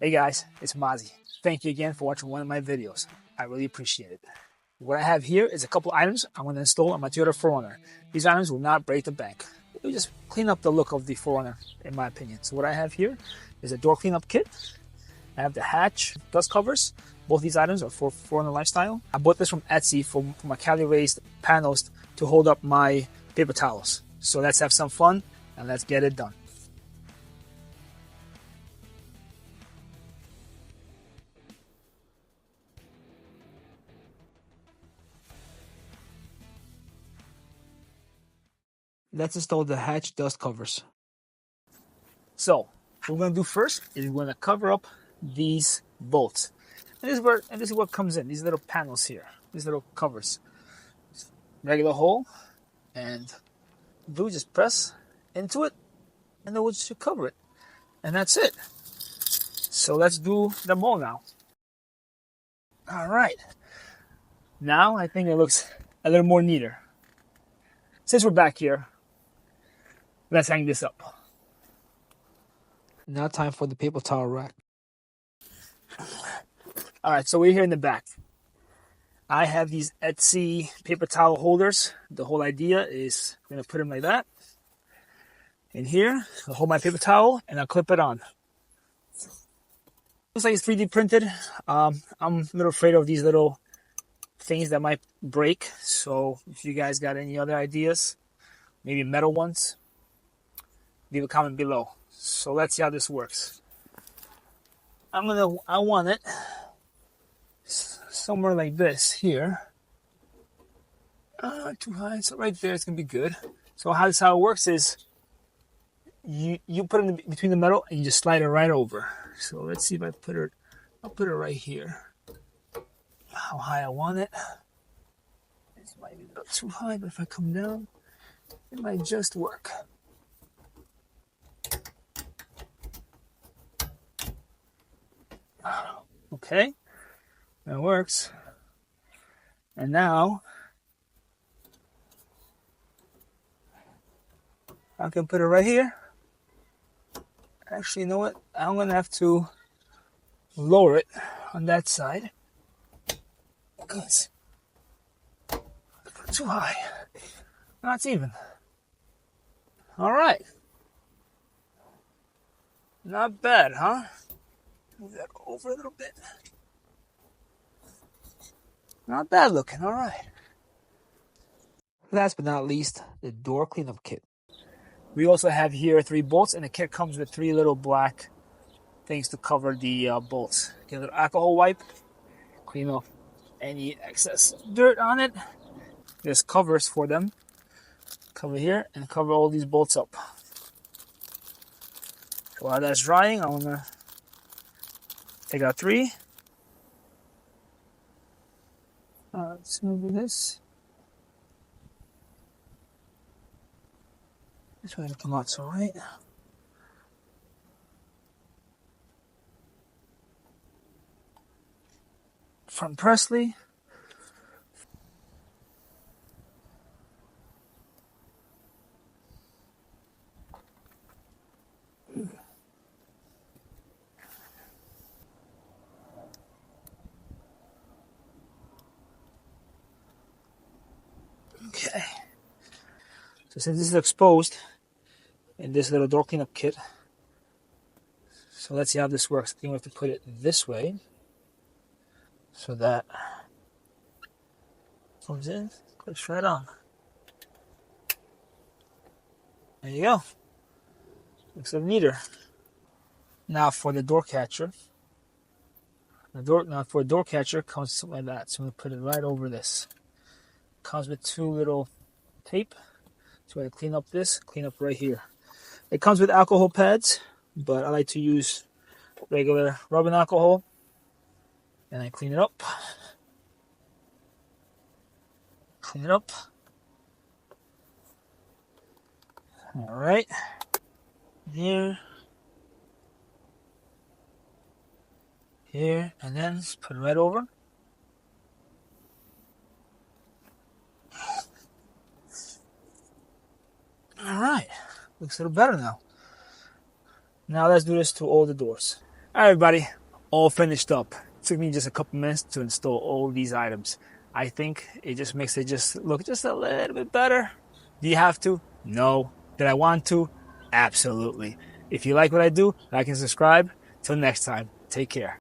Hey guys, it's Mozzie. Thank you again for watching one of my videos. I really appreciate it. What I have here is a couple items I'm going to install on my Toyota 4Runner. These items will not break the bank. It will just clean up the look of the 4Runner, in my opinion. So what I have here is a door cleanup kit. I have the hatch dust covers. Both these items are for 4Runner Lifestyle. I bought this from Etsy for my Cali raised panels to hold up my paper towels. So let's have some fun and let's get it done. Let's install the hatch dust covers. So what we're going to do first is we're going to cover up these bolts. And this is what comes in, these little panels here, these little covers. Regular hole, and just press into it, and then we'll just cover it. And that's it. So let's do them all now. All right. Now I think it looks a little more neater. Since we're back here, let's hang this up. Now time for the paper towel rack. All right, so we're here in the back. I have these Etsy paper towel holders. The whole idea is I'm going to put them like that. In here, I'll hold my paper towel and I'll clip it on. Looks like it's 3D printed. I'm a little afraid of these little things that might break. So if you guys got any other ideas, maybe metal ones, leave a comment below. So let's see how this works. I want it somewhere like this here. Too high, so right there it's gonna be good. So how it works is you put it in between the metal and you just slide it right over. So let's see if I'll put it right here. How high I want it. This might be a little too high, but if I come down, it might just work. Okay, that works. And now I can put it right here. Actually, you know what? I'm gonna have to lower it on that side because too high. No, it's even. All right. Not bad, huh? Move that over a little bit. Not bad looking, all right. Last but not least, the door cleanup kit. We also have here 3 bolts, and the kit comes with 3 little black things to cover the bolts. Get a little alcohol wipe, clean off any excess dirt on it. There's covers for them. Cover here and cover all these bolts up. While that's drying, I'm gonna take out 3. Let's move this. This way it'll come out so right. From Presley. Okay. So since this is exposed in this little door cleanup kit, so let's see how this works. I think we have to put it this way so that comes in, clips right on. There you go. Looks a little neater. Now for the door catcher. Now for a door catcher comes something like that. So I'm gonna put it right over this. Comes with 2 little tape. So I clean up right here. It comes with alcohol pads, but I like to use regular rubbing alcohol. And I clean it up. Clean it up. All right. Here. Here, and then just put it right over. All right, looks a little better now. Now let's do this to all the doors. All right, everybody, all finished up. It took me just a couple minutes to install all these items. I think it just makes it just look just a little bit better. Do you have to? No. Did I want to? Absolutely. If you like what I do, like and subscribe. Till next time, take care.